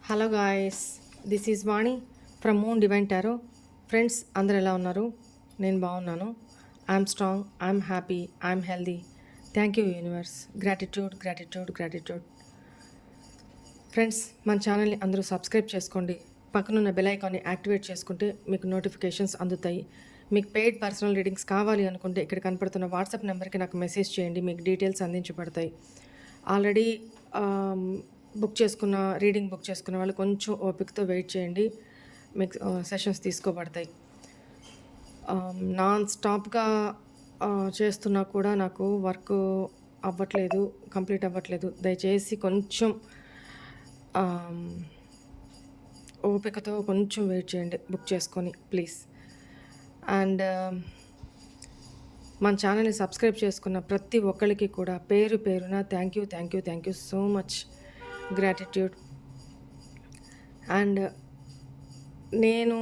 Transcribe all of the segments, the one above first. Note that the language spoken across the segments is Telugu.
Hello guys, this is Vani from moon divine tarot. Friends అందరు ఎలా ఉన్నారు? నేను బాగున్నాను. I'm strong, I'm happy, I'm healthy. Thank you universe. Gratitude gratitude gratitude. Friends, మన ఛానల్ని అందరూ సబ్స్క్రైబ్ చేసుకోండి. పక్కనున్న బెల్ ఐకాన్ని యాక్టివేట్ చేసుకుంటే మీకు నోటిఫికేషన్స్ అందుతాయి. మీకు పెయిడ్ పర్సనల్ రీడింగ్స్ కావాలి అనుకుంటే ఇక్కడ కనపడుతున్న వాట్సాప్ నెంబర్కి నాకు మెసేజ్ చేయండి, మీకు డీటెయిల్స్ అందించబడతాయి. ఆల్రెడీ రీడింగ్ బుక్ చేసుకున్న వాళ్ళు కొంచెం ఓపికతో వెయిట్ చేయండి, మీకు సెషన్స్ తీసుకోబడతాయి. నాన్ స్టాప్గా చేస్తున్నా కూడా నాకు వర్క్ కంప్లీట్ అవ్వట్లేదు. దయచేసి కొంచెం ఓపికతో కొంచెం వెయిట్ చేయండి బుక్ చేసుకొని, ప్లీజ్. అండ్ మన ఛానల్ని సబ్స్క్రైబ్ చేసుకున్న ప్రతి ఒక్కరికి కూడా పేరు పేరున thank you so much, gratitude. And నేను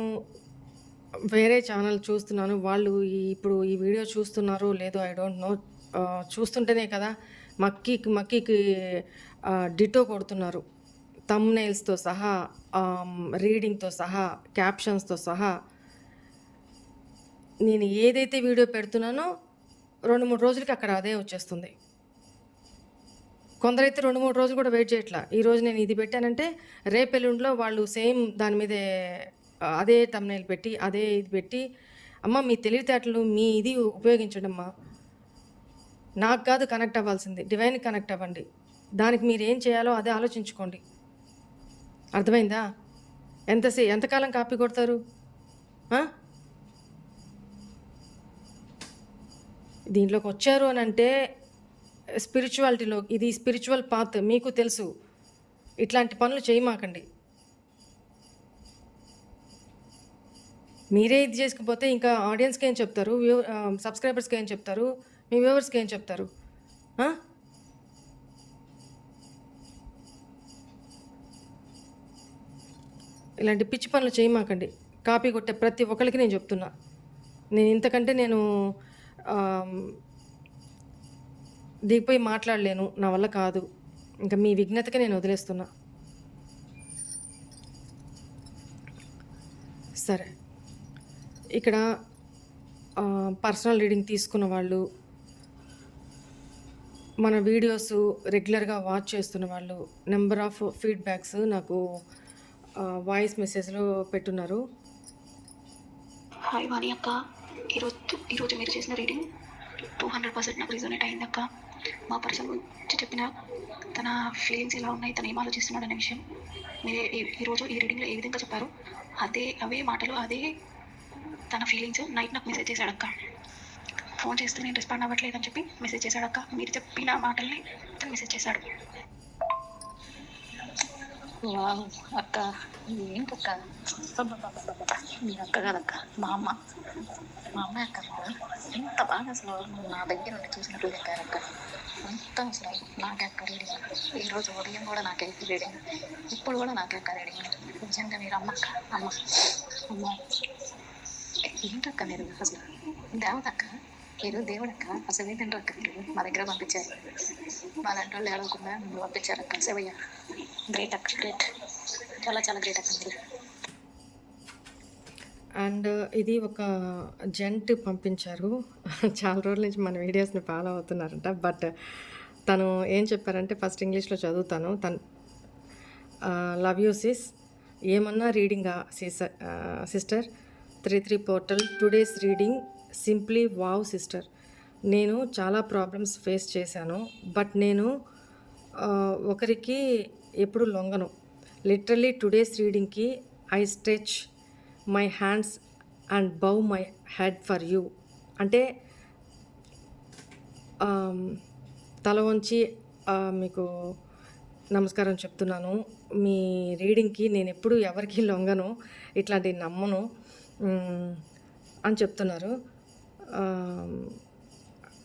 వేరే ఛానల్ చూస్తున్నాను, వాళ్ళు ఇప్పుడు ఈ వీడియో చూస్తున్నారో లేదో ఐ డోంట్ నో. చూస్తుంటేనే కదా మక్కీకి డిటో కొడుతున్నారు, థంబ్నెయిల్స్తో సహా, రీడింగ్తో సహా, క్యాప్షన్స్తో సహా. నేను ఏదైతే వీడియో పెడుతున్నానో 2-3 రోజులకి అక్కడ అదే వచ్చేస్తుంది. కొందరైతే 2-3 రోజులు కూడా వెయిట్ చేయట్లా. ఈరోజు నేను ఇది పెట్టానంటే రేపెల్లుండిలో వాళ్ళు సేమ్ దాని మీదే అదే థంబ్నెయిల్ పెట్టి అదే ఇది పెట్టి, అమ్మ మీ తెలివితేటలు మీ ఇది ఉపయోగించండి అమ్మా. నాకు కాదు కనెక్ట్ అవ్వాల్సింది, డివైన్ కనెక్ట్ అవ్వండి. దానికి మీరు ఏం చేయాలో అదే ఆలోచించుకోండి. అర్థమైందా? ఎంతకాలం కాపీ కొడతారు? దీంట్లోకి వచ్చారు అని అంటే స్పిరిచువాలిటీలో, ఇది స్పిరిచువల్ పాత్, మీకు తెలుసు. ఇట్లాంటి పనులు చేయమాకండి. మీరే ఇది చేసుకుపోతే ఇంకా ఆడియన్స్కి ఏం చెప్తారు? సబ్స్క్రైబర్స్కి ఏం చెప్తారు? మీ వ్యూవర్స్కి ఏం చెప్తారు? ఇలాంటి పిచ్చి పనులు చేయమాకండి. కాపీ కొట్టే ప్రతి ఒక్కరికి నేను చెప్తున్నా. నేను ఇంతకంటే దిగిపోయి మాట్లాడలేను, నా వల్ల కాదు. ఇంకా మీ విఘ్నతకి నేను వదిలేస్తున్నా. సరే, ఇక్కడ పర్సనల్ రీడింగ్ తీసుకున్న వాళ్ళు, మన వీడియోస్ రెగ్యులర్గా వాచ్ చేస్తున్న వాళ్ళు నెంబర్ ఆఫ్ ఫీడ్బ్యాక్స్ నాకు వాయిస్ మెసేజ్లో పెట్టున్నారు. హాయ్ వాణి అక్క, ఈరోజు మీరు చేసిన రీడింగ్ 200% నాకు రిజోనేట్ అయింది అక్క. మా పర్సన్ గురించి చెప్పిన తన ఫీలింగ్స్ ఎలా ఉన్నాయి, తను ఏం ఆలోచిస్తున్నాడు అనే విషయం మీరు ఈరోజు ఈ రీడింగ్లో ఏ విధంగా చెప్పారు, అవే మాటలు, అదే తన ఫీలింగ్స్ నైట్ నాకు మెసేజ్ చేశాడక్క. ఫోన్ చేస్తే నేను రెస్పాండ్ అవ్వట్లేదని చెప్పి మెసేజ్ చేశాడక్క. మీరు చెప్పిన మాటల్ని తను మెసేజ్ చేశాడు. అక్క ఏంటక్క, మీ అక్క కాదక్క, మా అమ్మ అక్క. ఎంత బాగా అసలు నా దగ్గర నుండి చూసినట్లు చెప్పారక్క. అంత అసలు నాకే అక్క రీడింగ్. ఈరోజు ఉదయం కూడా నాకే రీడింగ్, ఇప్పుడు కూడా నాకే అక్క రీడింగ్. నిజంగా మీరు అమ్మ ఏంటక్క మీరు అసలు దేవతక్క, మీరు దేవుడక్క, అసలు ఏంటంటే అక్క మీరు మా దగ్గర పంపించారు. మా దాంట్లో లేడకుండా మీరు పంపించారక్క. శివయ్య గ్రేట్ అక్క, గ్రేట్, చాలా చాలా గ్రేట్ అక్క మీరు. అండ్ ఇది ఒక జెంట్ పంపించారు. చాలా రోజుల నుంచి మన వీడియోస్ని ఫాలో అవుతున్నారంట. బట్ తను ఏం చెప్పారంటే, ఫస్ట్ ఇంగ్లీష్లో చదువుతాను. లవ్ యూ సిస్, ఏమన్నా రీడింగా sister, 33 portal today's reading simply wow sister. నేను చాలా ప్రాబ్లమ్స్ ఫేస్ చేశాను, బట్ నేను ఒకరికి ఎప్పుడు లొంగను. లిటరల్లీ టుడేస్ రీడింగ్కి I stretch my hands and bow my head for you. అంటే తల వంచి మీకు నమస్కారం చెప్తున్నాను. మీ రీడింగ్కి నేను ఎప్పుడు ఎవరికి లొంగను, ఇట్లాంటివి నమ్మను అని చెప్తున్నారు.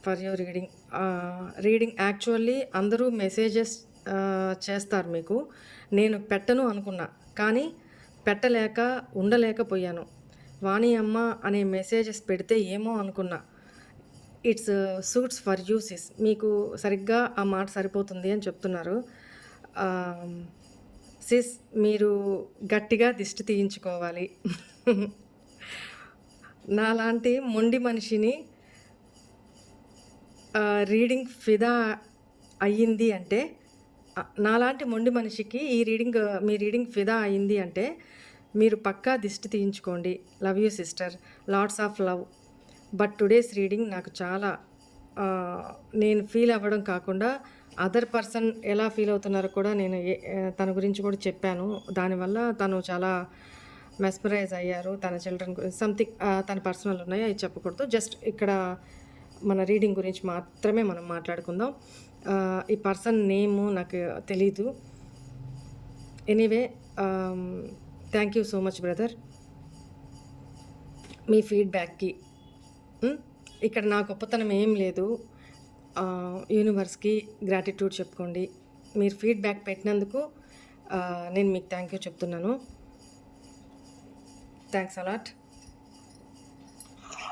ఫర్ యువర్ రీడింగ్ యాక్చువల్లీ అందరూ మెసేజెస్ చేస్తారు మీకు. నేను పెట్టను అనుకున్నా, కానీ పెట్టలేక ఉండలేకపోయాను. వాణి అమ్మ అనే మెసేజెస్ పెడితే ఏమో అనుకున్నా. It's suits for you sys, మీకు సరిగ్గా ఆ మాట సరిపోతుంది అని చెప్తున్నారు. సిస్ మీరు గట్టిగా దిష్టి తీయించుకోవాలి. నాలాంటి మొండి మనిషిని రీడింగ్ ఫిదా అయ్యింది అంటే నాలాంటి మొండి మనిషికి మీ రీడింగ్ ఫిదా అయింది అంటే మీరు పక్కా దిష్టి తీయించుకోండి. Love you sister, lots of love. But today's reading నాకు చాలా నేను ఫీల్ అవ్వడం కాకుండా అదర్ పర్సన్ ఎలా ఫీల్ అవుతున్నారో కూడా నేను తన గురించి కూడా చెప్పాను. దానివల్ల తను చాలా మెస్మరైజ్ అయ్యారు. తన చిల్డ్రన్ గురించి సంథింగ్ తన పర్సనల్ ఉన్నాయి, అవి చెప్పకూడదు. జస్ట్ ఇక్కడ మన రీడింగ్ గురించి మాత్రమే మనం మాట్లాడుకుందాం. ఈ పర్సన్ నేము నాకు తెలీదు. Anyway, thank you so much brother మీ ఫీడ్బ్యాక్కి. ఇక్కడ నా గొప్పతనం ఏం లేదు. యూనివర్స్కి గ్రాటిట్యూడ్ చెప్పుకోండి. మీరు ఫీడ్బ్యాక్ పెట్టినందుకు నేను మీకు థ్యాంక్ యూ చెప్తున్నాను. Thanks a lot.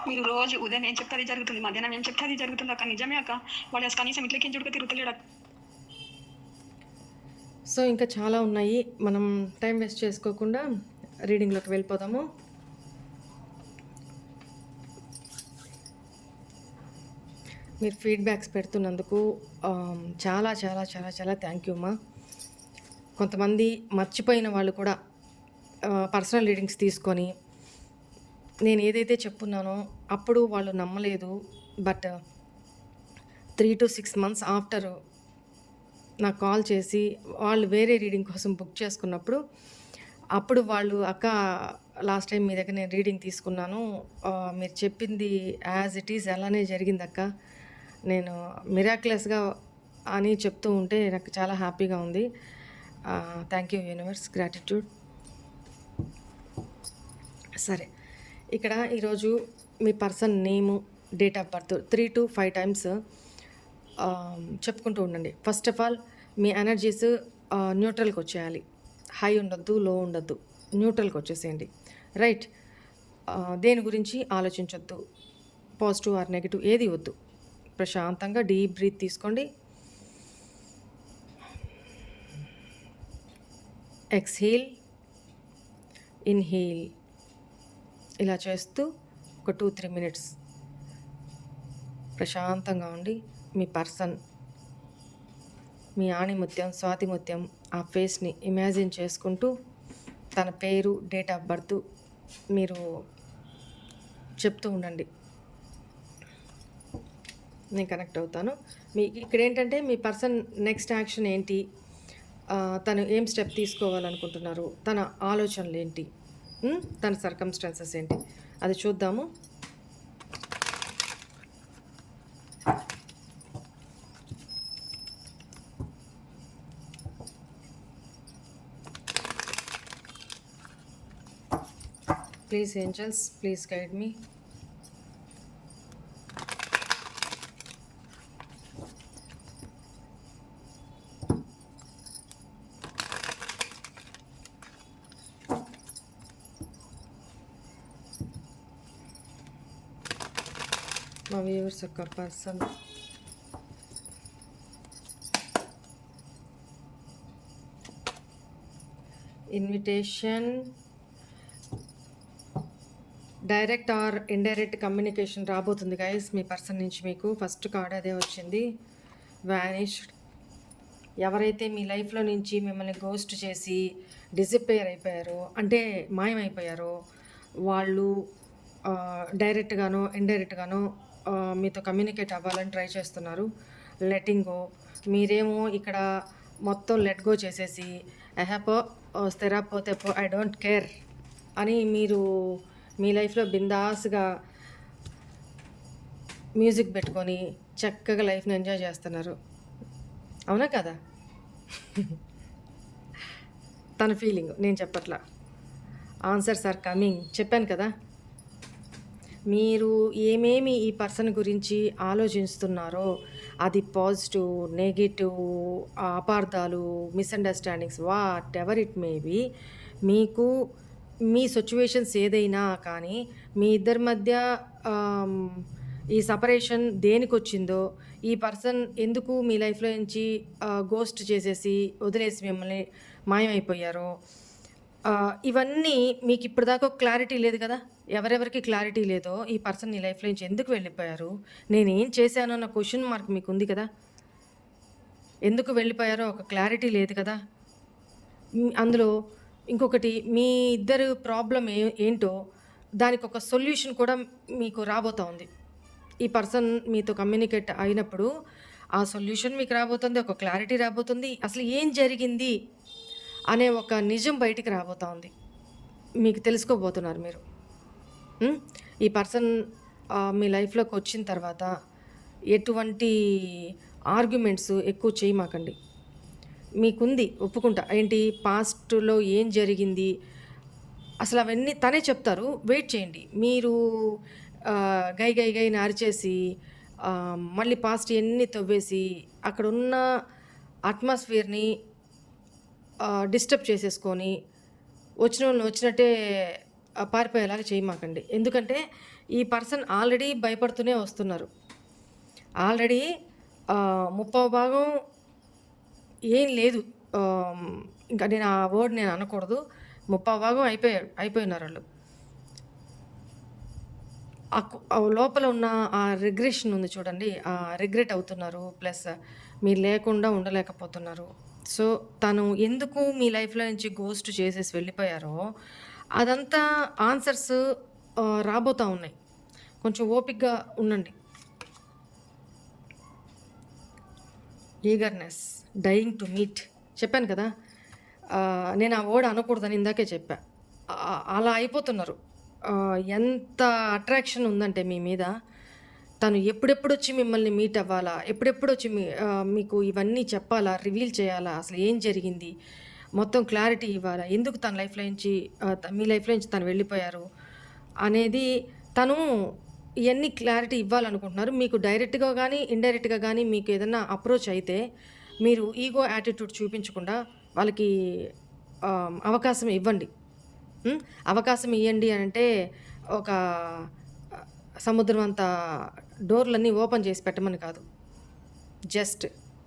మీరు రోజు ఉదయం ఏం చెప్తే అది జరుగుతుంది, మధ్యాహ్నం ఏం చెప్తే అది జరుగుతుంది అక్క. నిజమే అక్క, వాడు అసలు కనీసం ఇంట్లోకి చుడుక తిరుగుతలేడు అక్క. సో ఇంకా చాలా ఉన్నాయి, మనం టైం వేస్ట్ చేసుకోకుండా రీడింగ్లోకి వెళ్ళిపోదాము. మీరు ఫీడ్బ్యాక్స్ పెడుతున్నందుకు చాలా చాలా చాలా చాలా థ్యాంక్ యూ అమ్మా. కొంతమంది మర్చిపోయిన వాళ్ళు కూడా పర్సనల్ రీడింగ్స్ తీసుకొని నేను ఏదైతే చెప్పున్నానో అప్పుడు వాళ్ళు నమ్మలేదు. బట్ 3 to 6 months ఆఫ్టర్ నాకు కాల్ చేసి వాళ్ళు వేరే రీడింగ్ కోసం బుక్ చేసుకున్నప్పుడు అప్పుడు వాళ్ళు అక్క లాస్ట్ టైం మీ దగ్గర నేను రీడింగ్ తీసుకున్నాను, మీరు చెప్పింది యాజ్ ఇట్ ఈజ్ అలానే జరిగింది అక్క, నేను మిరాక్యులస్గా అని చెప్తూ ఉంటే నాకు చాలా హ్యాపీగా ఉంది. Thank you universe, gratitude. సరే, ఇక్కడ ఈరోజు మీ person name, date of birth 3 to 5 times చెప్పుకుంటూ ఉండండి. ఫస్ట్ ఆఫ్ ఆల్ మీ ఎనర్జీస్ న్యూట్రల్కి వచ్చేయాలి. హై ఉండొద్దు, లో ఉండొద్దు, న్యూట్రల్కి వచ్చేసేయండి. రైట్. దేని గురించి ఆలోచించొద్దు, పాజిటివ్ ఆర్ నెగిటివ్ ఏది వద్దు. ప్రశాంతంగా డీప్ బ్రీత్ తీసుకోండి. Exhale, inhale. ఇలా చేస్తూ ఒక 2-3 minutes ప్రశాంతంగా ఉండి మీ పర్సన్, మీ ఆణిముత్యం, స్వాతిముత్యం ఆ ఫేస్ని ఇమాజిన్ చేసుకుంటూ తన పేరు, డేట్ ఆఫ్ బర్త్ మీరు చెప్తూ ఉండండి. నేను కనెక్ట్ అవుతాను. ఇక్కడ ఏంటంటే మీ పర్సన్ నెక్స్ట్ యాక్షన్ ఏంటి, తను ఏం స్టెప్ తీసుకోవాలనుకుంటున్నారు, తన ఆలోచనలు ఏంటి, తన సర్కమ్స్టాన్సెస్ ఏంటి, అది చూద్దాము. ప్లీజ్ ఏంజల్స్, ప్లీజ్ గైడ్ మీ. మా వ్యూవర్స్ యొక్క person invitation, direct or indirect communication రాబోతుంది గైస్ మీ పర్సన్ నుంచి మీకు. ఫస్ట్ కార్డ్ అదే వచ్చింది, వ్యానిష్డ్. ఎవరైతే మీ లైఫ్లో నుంచి మిమ్మల్ని గోస్ట్ చేసి డిసిపేర్ అయిపోయారో, అంటే మాయమైపోయారో, వాళ్ళు డైరెక్ట్గానో ఇండైరెక్ట్గానో మీతో కమ్యూనికేట్ అవ్వాలని ట్రై చేస్తున్నారు. Letting go. మీరేమో ఇక్కడ మొత్తం లెట్ గో చేసేసి ఎహపో స్థిరపోతే పో, ఐ డోంట్ కేర్ అని మీరు మీ లైఫ్లో బిందాస్గా మ్యూజిక్ పెట్టుకొని చక్కగా లైఫ్ని ఎంజాయ్ చేస్తున్నారు. అవునా కదా? తన ఫీలింగ్ నేను చెప్పట్లా. ఆన్సర్స్ ఆర్ కమింగ్ చెప్పాను కదా. మీరు ఏమేమి ఈ పర్సన్ గురించి ఆలోచిస్తున్నారో అది పాజిటివ్, నెగిటివ్, అపార్థాలు, misunderstandings, whatever it may be, మీకు మీ సిచ్యువేషన్స్ ఏదైనా కానీ మీ ఇద్దరి మధ్య ఈ సపరేషన్ దేనికి వచ్చిందో, ఈ పర్సన్ ఎందుకు మీ లైఫ్లో నుంచి గోస్ట్ చేసేసి వదిలేసి మిమ్మల్ని మాయమైపోయారో, ఇవన్నీ మీకు ఇప్పటిదాకా క్లారిటీ లేదు కదా. ఎవరెవరికి క్లారిటీ లేదో ఈ పర్సన్ నీ లైఫ్లో నుంచి ఎందుకు వెళ్ళిపోయారు, నేనేం చేశాను అన్న క్వశ్చన్ మార్క్ మీకు ఉంది కదా. ఎందుకు వెళ్ళిపోయారో ఒక క్లారిటీ లేదు కదా. అందులో ఇంకొకటి, మీ ఇద్దరు ప్రాబ్లం ఏంటో దానికి ఒక సొల్యూషన్ కూడా మీకు రాబోతూ ఉంది. ఈ పర్సన్ మీతో కమ్యూనికేట్ అయినప్పుడు ఆ సొల్యూషన్ మీకు రాబోతుంది, ఒక క్లారిటీ రాబోతుంది, అసలు ఏం జరిగింది అనే ఒక నిజం బయటికి రాబోతూ ఉంది. మీకు తెలుసుకోబోతున్నారు మీరు. ఈ పర్సన్ మీ లైఫ్లోకి వచ్చిన తర్వాత ఎటువంటి ఆర్గ్యుమెంట్స్ ఎక్కువ చేయమాకండి. మీకుంది, ఒప్పుకుంటా. ఏంటి పాస్ట్లో ఏం జరిగింది అసలు అవన్నీ తనే చెప్తారు, వెయిట్ చేయండి. మీరు గై గై గై అరిచేసి మళ్ళీ పాస్ట్ ఎన్ని తవ్వేసి అక్కడ ఉన్న అట్మాస్ఫియర్ని డిస్టర్బ్ చేసేసుకొని వచ్చిన వాళ్ళని వచ్చినట్టే పారిపోయేలాగా చేయమాకండి. ఎందుకంటే ఈ పర్సన్ ఆల్రెడీ భయపడుతూనే వస్తున్నారు. ఆల్రెడీ 30% ఏం లేదు. ఇంకా నేను ఆ వర్డ్ నేను అనకూడదు. 30% అయిపోయినారు వాళ్ళు. లోపల ఉన్న ఆ రిగ్రెషన్ ఉంది చూడండి, ఆ రిగ్రెట్ అవుతున్నారు. ప్లస్ మీరు లేకుండా ఉండలేకపోతున్నారు. సో తను ఎందుకు మీ లైఫ్లో నుంచి గోస్ట్ చేసేసి వెళ్ళిపోయారో అదంతా ఆన్సర్స్ రాబోతూ ఉన్నాయి. కొంచెం ఓపికగా ఉండండి. ఈగర్నెస్, డైయింగ్ టు మీట్ చెప్పాను కదా. నేను ఆ వర్డ్ అనకూడదని ఇందాకే చెప్పా. అలా అయిపోతున్నారు. ఎంత అట్రాక్షన్ ఉందంటే మీ మీద, తను ఎప్పుడెప్పుడు వచ్చి మిమ్మల్ని మీట్ అవ్వాలా, ఎప్పుడెప్పుడు వచ్చి మీకు ఇవన్నీ చెప్పాలా, రివీల్ చేయాలా, అసలు ఏం జరిగింది మొత్తం క్లారిటీ ఇవ్వాలా, ఎందుకు తన లైఫ్లో నుంచి మీ లైఫ్లో నుంచి తను వెళ్ళిపోయారు అనేది తను ఇవన్నీ క్లారిటీ ఇవ్వాలనుకుంటున్నారు. మీకు డైరెక్ట్గా కానీ ఇండైరెక్ట్గా కానీ మీకు ఏదైనా అప్రోచ్ అయితే మీరు ఈగో యాటిట్యూడ్ చూపించకుండా వాళ్ళకి అవకాశం ఇవ్వండి. అవకాశం ఇవ్వండి అంటే ఒక సముద్రం అంత డోర్లన్నీ ఓపెన్ చేసి పెట్టమని కాదు, జస్ట్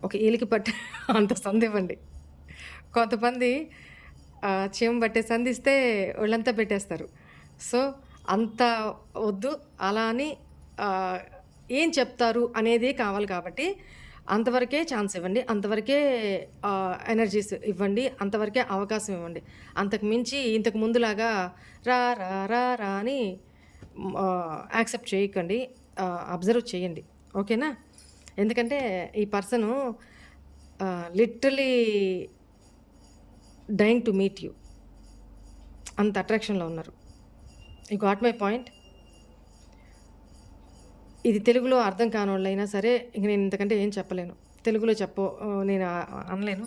ఒక ఎలికి పట్టే అంత సంధి ఇవ్వండి. కొంతమంది చీమ పట్టే సంధిస్తే ఒళ్ళంతా పెట్టేస్తారు. సో అంత వద్దు. అలా అని ఏం చెప్తారు అనేది కావాలి కాబట్టి అంతవరకే ఛాన్స్ ఇవ్వండి, అంతవరకే ఎనర్జీస్ ఇవ్వండి, అంతవరకే అవకాశం ఇవ్వండి. అంతకు మించి ఇంతకు ముందులాగా రా రా రా రా అని యాక్సెప్ట్ చేయకండి, అబ్జర్వ్ చేయండి. ఓకేనా? ఎందుకంటే ఈ person literally dyeing to meet you, అంత అట్రాక్షన్లో ఉన్నారు. You got my point. ఇది తెలుగులో అర్థం కాని వాళ్ళైనా సరే ఇంక నేను ఇంతకంటే ఏం చెప్పలేను. తెలుగులో నేను అనలేను.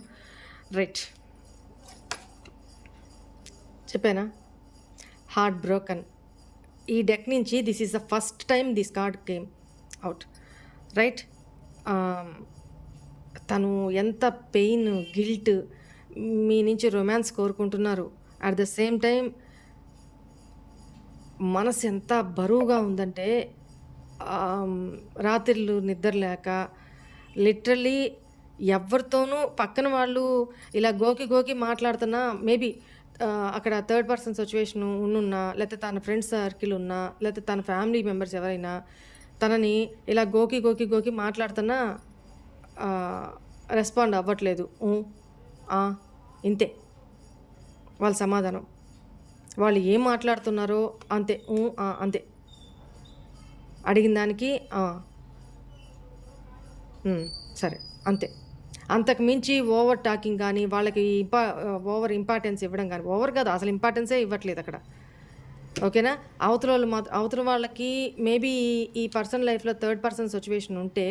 రైట్, చెప్పానా? Heart broken. ఈ డెక్ నుంచి this is the first time this card came out. Right, తను ఎంత పెయిన్, గిల్ట్, మీ నుంచి రొమాన్స్ కోరుకుంటున్నారు. అట్ ద సేమ్ టైం మనసు ఎంత బరువుగా ఉందంటే రాత్రిళ్ళు నిద్ర లేక లిటరల్లీ ఎవరితోనూ పక్కన వాళ్ళు ఇలా గోకి మాట్లాడుతున్నా, మేబీ అక్కడ థర్డ్ పర్సన్ సిచ్యువేషన్ ఉన్నా, లేకపోతే తన ఫ్రెండ్స్ సర్కిల్ ఉన్నా, లేకపోతే తన ఫ్యామిలీ మెంబర్స్ ఎవరైనా తనని ఇలా గోకి మాట్లాడుతున్నా రెస్పాండ్ అవ్వట్లేదు. ఇంతే వాళ్ళ సమాధానం. వాళ్ళు ఏం మాట్లాడుతున్నారో అంతే, అంతే. అడిగిన దానికి సరే అంతే. అంతకు మించి ఓవర్ టాకింగ్ కానీ, వాళ్ళకి ఓవర్ ఇంపార్టెన్స్ ఇవ్వడం కానీ, ఓవర్ కాదు అసలు ఇంపార్టెన్సే ఇవ్వట్లేదు అక్కడ. ఓకేనా? అవతల వాళ్ళకి మేబీ ఈ పర్సన్ లైఫ్లో థర్డ్ పర్సన్ సిచ్యువేషన్ ఉంటే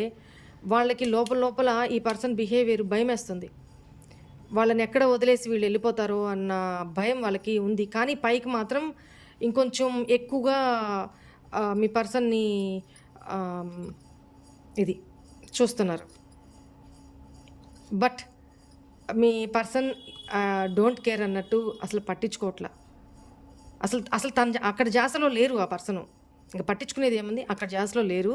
వాళ్ళకి లోపల ఈ పర్సన్ బిహేవియర్ భయం వేస్తుంది. వాళ్ళని ఎక్కడ వదిలేసి వీళ్ళు వెళ్ళిపోతారో అన్న భయం వాళ్ళకి ఉంది. కానీ పైకి మాత్రం ఇంకొంచెం ఎక్కువగా మీ పర్సన్ని ఇది చూస్తున్నారు. But me person don't care అన్నట్టు అసలు పట్టించుకోవట్లా. అసలు తన అక్కడ జాసలో లేరు ఆ పర్సను. ఇంకా పట్టించుకునేది ఏముంది, అక్కడ జాసలో లేరు.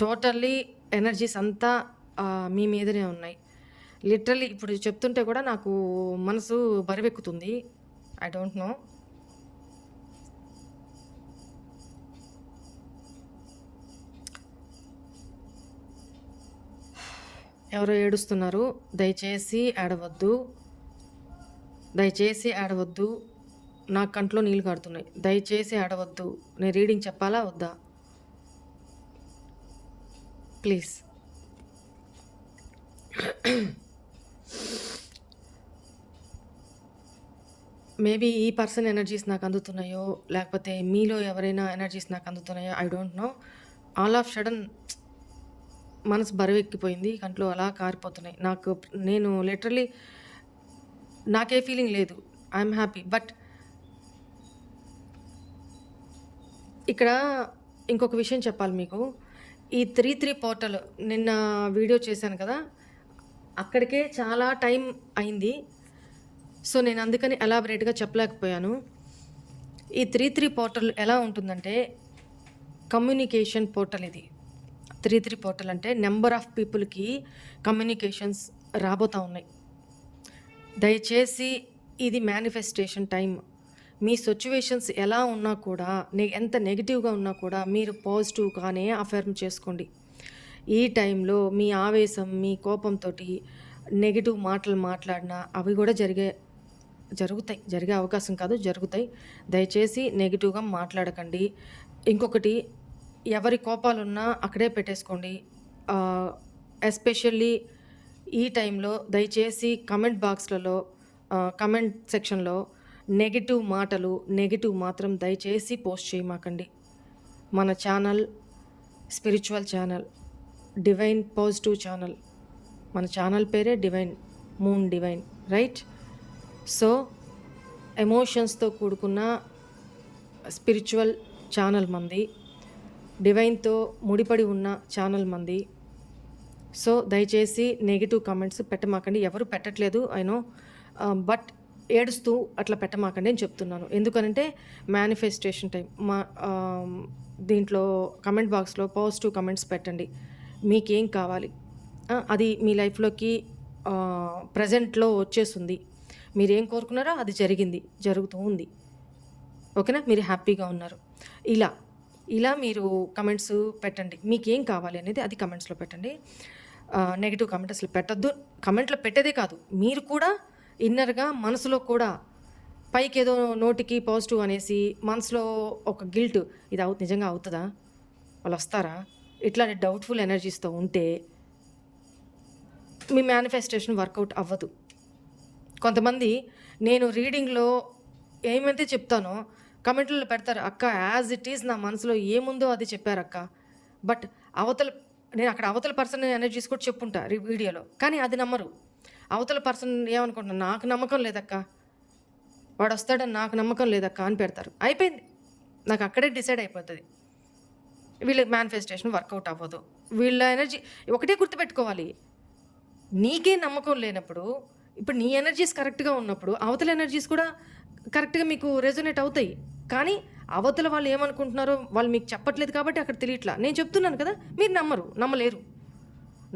టోటల్లీ ఎనర్జీస్ అంతా మీ మీదనే ఉన్నాయి. లిటరల్లీ ఇప్పుడు చెప్తుంటే కూడా నాకు మనసు బరువెక్కుతుంది. I don't no. ఎవరో ఏడుస్తున్నారు. దయచేసి ఏడవద్దు. దయచేసి ఏడవద్దు. నా కంట్లో నీళ్ళు కారుతున్నాయి. దయచేసి ఏడవద్దు. నేను రీడింగ్ చెప్పాలా వద్దా? ప్లీజ్. మేబీ ఈ పర్సన్ ఎనర్జీస్ నాకు అందుతున్నాయో, లేకపోతే మీలో ఎవరైనా ఎనర్జీస్ నాకు అందుతున్నాయో I don't know. All of sudden మనసు బరువెక్కిపోయింది. కంట్లో అలా కారిపోతున్నాయి. నేను లిటరల్లీ నాకే ఫీలింగ్ లేదు. I'm happy. బట్ ఇక్కడ ఇంకొక విషయం చెప్పాలి మీకు. ఈ 3-3 పోర్టల్ నిన్న వీడియో చేశాను కదా, అక్కడికే చాలా టైం అయింది. సో నేను అందుకని ఎలాబరేట్గా చెప్పలేకపోయాను. ఈ 3-3 పోర్టల్ ఎలా ఉంటుందంటే కమ్యూనికేషన్ పోర్టల్. ఇది 3-3 పోర్టల్ అంటే నెంబర్ ఆఫ్ పీపుల్కి కమ్యూనికేషన్స్ రాబోతూ ఉన్నాయి. దయచేసి ఇది మేనిఫెస్టేషన్ టైం. మీ సిచ్యువేషన్స్ ఎలా ఉన్నా కూడా, ఎంత నెగిటివ్గా ఉన్నా కూడా మీరు పాజిటివ్గానే అఫర్మ్ చేసుకోండి. ఈ టైంలో మీ ఆవేశం, మీ కోపంతో నెగిటివ్ మాటలు మాట్లాడినా అవి కూడా జరుగుతాయి. జరిగే అవకాశం కాదు, జరుగుతాయి. దయచేసి నెగిటివ్గా మాట్లాడకండి. ఇంకొకటి, ఎవరి కోపాలున్నా అక్కడే పెట్టేసుకోండి. ఎస్పెషల్లీ ఈ టైంలో దయచేసి కమెంట్ బాక్స్లలో, కమెంట్ సెక్షన్లో నెగిటివ్ మాటలు, నెగిటివ్ మాత్రం దయచేసి పోస్ట్ చేయమాకండి. మన channel spiritual channel, divine positive channel. మన ఛానల్ పేరే divine, moon divine, right? So ఎమోషన్స్తో కూడుకున్న స్పిరిచువల్ ఛానల్ మంది, డివైన్తో ముడిపడి ఉన్న ఛానల్ మంది. సో దయచేసి నెగిటివ్ కామెంట్స్ పెట్టమాకండి. ఎవరు పెట్టట్లేదు, ఐ నో. బట్ ఏడుస్తూ అట్లా పెట్టమాకండి అని చెప్తున్నాను. ఎందుకనంటే మేనిఫెస్టేషన్ టైం. దీంట్లో కమెంట్ బాక్స్లో పాజిటివ్ కమెంట్స్ పెట్టండి. మీకేం కావాలి అది మీ లైఫ్లోకి ప్రజెంట్లో వచ్చేస్తుంది. మీరేం కోరుకున్నారో అది జరుగుతూ ఉంది. ఓకేనా? మీరు హ్యాపీగా ఉన్నారు. ఇలా మీరు కమెంట్స్ పెట్టండి. మీకేం కావాలి అనేది అది కమెంట్స్లో పెట్టండి. నెగిటివ్ కామెంట్ అసలు పెట్టద్దు. కమెంట్లో పెట్టేదే కాదు, మీరు కూడా ఇన్నర్గా మనసులో కూడా పైకి ఏదో నోటికి పాజిటివ్ అనేసి మనసులో ఒక గిల్ట్, ఇది నిజంగా అవుతుందా, వాళ్ళు వస్తారా, ఇట్లాంటి డౌట్ఫుల్ ఎనర్జీస్తో ఉంటే మీ మేనిఫెస్టేషన్ వర్కౌట్ అవ్వదు. కొంతమంది నేను రీడింగ్లో ఏమైతే చెప్తానో కమెంట్లలో పెడతారు, అక్క యాజ్ ఇట్ ఈజ్ నా మనసులో ఏముందో అది చెప్పారు అక్క. బట్ నేను అక్కడ అవతల పర్సన్ ఎనర్జీస్ కూడా చెప్పుంటా వీడియోలో, కానీ అది నమ్మరు. అవతల పర్సన్ ఏమనుకుంటున్నా, నాకు నమ్మకం లేదక్క, వాడు వస్తాడని నాకు నమ్మకం లేదక్క అని పెడతారు. అయిపోయింది, నాకు అక్కడే డిసైడ్ అయిపోతుంది. వీళ్ళ మేనిఫెస్టేషన్ వర్కౌట్ అవ్వదు. వీళ్ళ ఎనర్జీ ఒకటే గుర్తుపెట్టుకోవాలి, నీకే నమ్మకం లేనప్పుడు, ఇప్పుడు నీ ఎనర్జీస్ కరెక్ట్గా ఉన్నప్పుడు అవతల ఎనర్జీస్ కూడా కరెక్ట్గా మీకు రెజొనేట్ అవుతాయి. కానీ అవతల వాళ్ళు ఏమనుకుంటున్నారో వాళ్ళు మీకు చెప్పట్లేదు కాబట్టి అక్కడ తెలియట్లా. నేను చెప్తున్నాను కదా, మీరు నమ్మలేరు.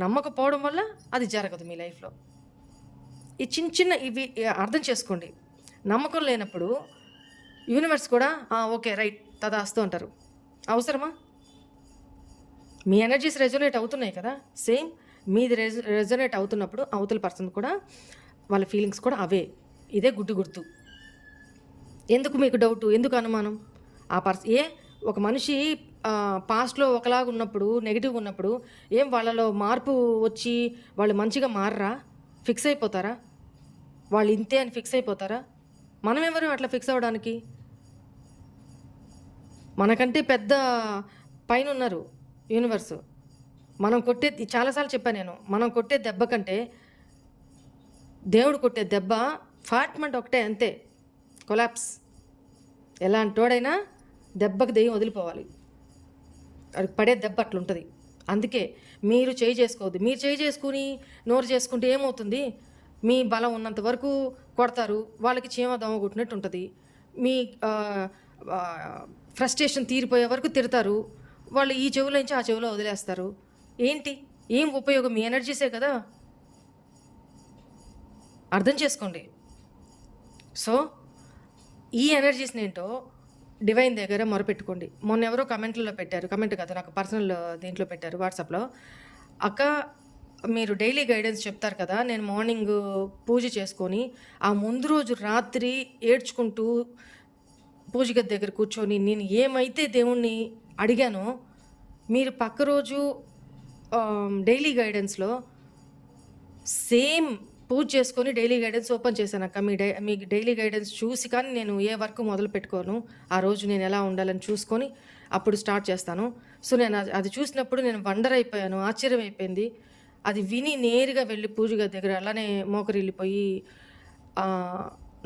నమ్మకపోవడం వల్ల అది జరగదు మీ లైఫ్లో. ఈ చిన్న ఇవి అర్థం చేసుకోండి. నమ్మకం లేనప్పుడు యూనివర్స్ కూడా ఓకే రైట్ తదాస్తు అంటారు. అవసరమా? మీ ఎనర్జీస్ రెజొనేట్ అవుతున్నాయి కదా, సేమ్ మీది రెజొనేట్ అవుతున్నప్పుడు అవతల పర్సన్ కూడా వాళ్ళ ఫీలింగ్స్ కూడా అవే. ఇదే గుర్తు. ఎందుకు మీకు డౌటు, ఎందుకు అనుమానం? ఒక మనిషి పాస్ట్లో ఒకలాగా ఉన్నప్పుడు, నెగిటివ్గా ఉన్నప్పుడు ఏం వాళ్ళలో మార్పు వచ్చి వాళ్ళు మంచిగా మారరా? ఫిక్స్ అయిపోతారా? వాళ్ళు ఇంతే అని ఫిక్స్ అయిపోతారా? మనం ఎవరు అట్లా ఫిక్స్ అవ్వడానికి? మనకంటే పెద్ద పైన ఉన్నారు యూనివర్స్. మనం కొట్టే, చాలాసార్లు చెప్పాను నేను, మనం కొట్టే దెబ్బ కంటే దేవుడు కొట్టే దెబ్బ ఫాట్మెంట్ ఒకటే, అంతే, కొలాప్స్. ఎలాంటోడైనా దెబ్బకి దెయ్యం వదిలిపోవాలి. అది పడే దెబ్బ అట్లుంటుంది. అందుకే మీరు చేసుకోవద్దు. మీరు చేసుకుని నోరు చేసుకుంటే ఏమవుతుంది? మీ బలం ఉన్నంత వరకు కొడతారు, వాళ్ళకి చీమ దోమ కొట్టినట్టు ఉంటుంది. మీ ఫ్రస్ట్రేషన్ తీరిపోయే వరకు తిడతారు, వాళ్ళు ఈ చెవులో నుంచి ఆ చెవులో వదిలేస్తారు. ఏం ఉపయోగం? మీ ఎనర్జీసే కదా. అర్థం చేసుకోండి. సో ఈ ఎనర్జీస్ని ఏంటో డివైన్ దగ్గర మొరపెట్టుకోండి. మొన్న ఎవరో కమెంట్లలో పెట్టారు, కమెంట్ కాదు నాకు పర్సనల్ దీంట్లో పెట్టారు వాట్సాప్లో, అక్క మీరు డైలీ గైడెన్స్ చెప్తారు కదా, నేను మార్నింగ్ పూజ చేసుకొని ఆ ముందు రోజు రాత్రి ఏడ్చుకుంటూ పూజ గది దగ్గర కూర్చొని నేను ఏమైతే దేవుణ్ణి అడిగానో మీరు పక్క రోజు డైలీ గైడెన్స్లో సేమ్ పూజ చేసుకొని డైలీ గైడెన్స్ ఓపెన్ చేశానక్క. మీ డైలీ గైడెన్స్ చూసి కానీ నేను ఏ వర్క్ మొదలు పెట్టుకోను. ఆ రోజు నేను ఎలా ఉండాలని చూసుకొని అప్పుడు స్టార్ట్ చేస్తాను. సో నేను అది చూసినప్పుడు నేను వండర్ అయిపోయాను, ఆశ్చర్యం అయిపోయింది. అది విని నేరుగా వెళ్ళి పూజ గది దగ్గర అలానే మోకరిల్లిపోయి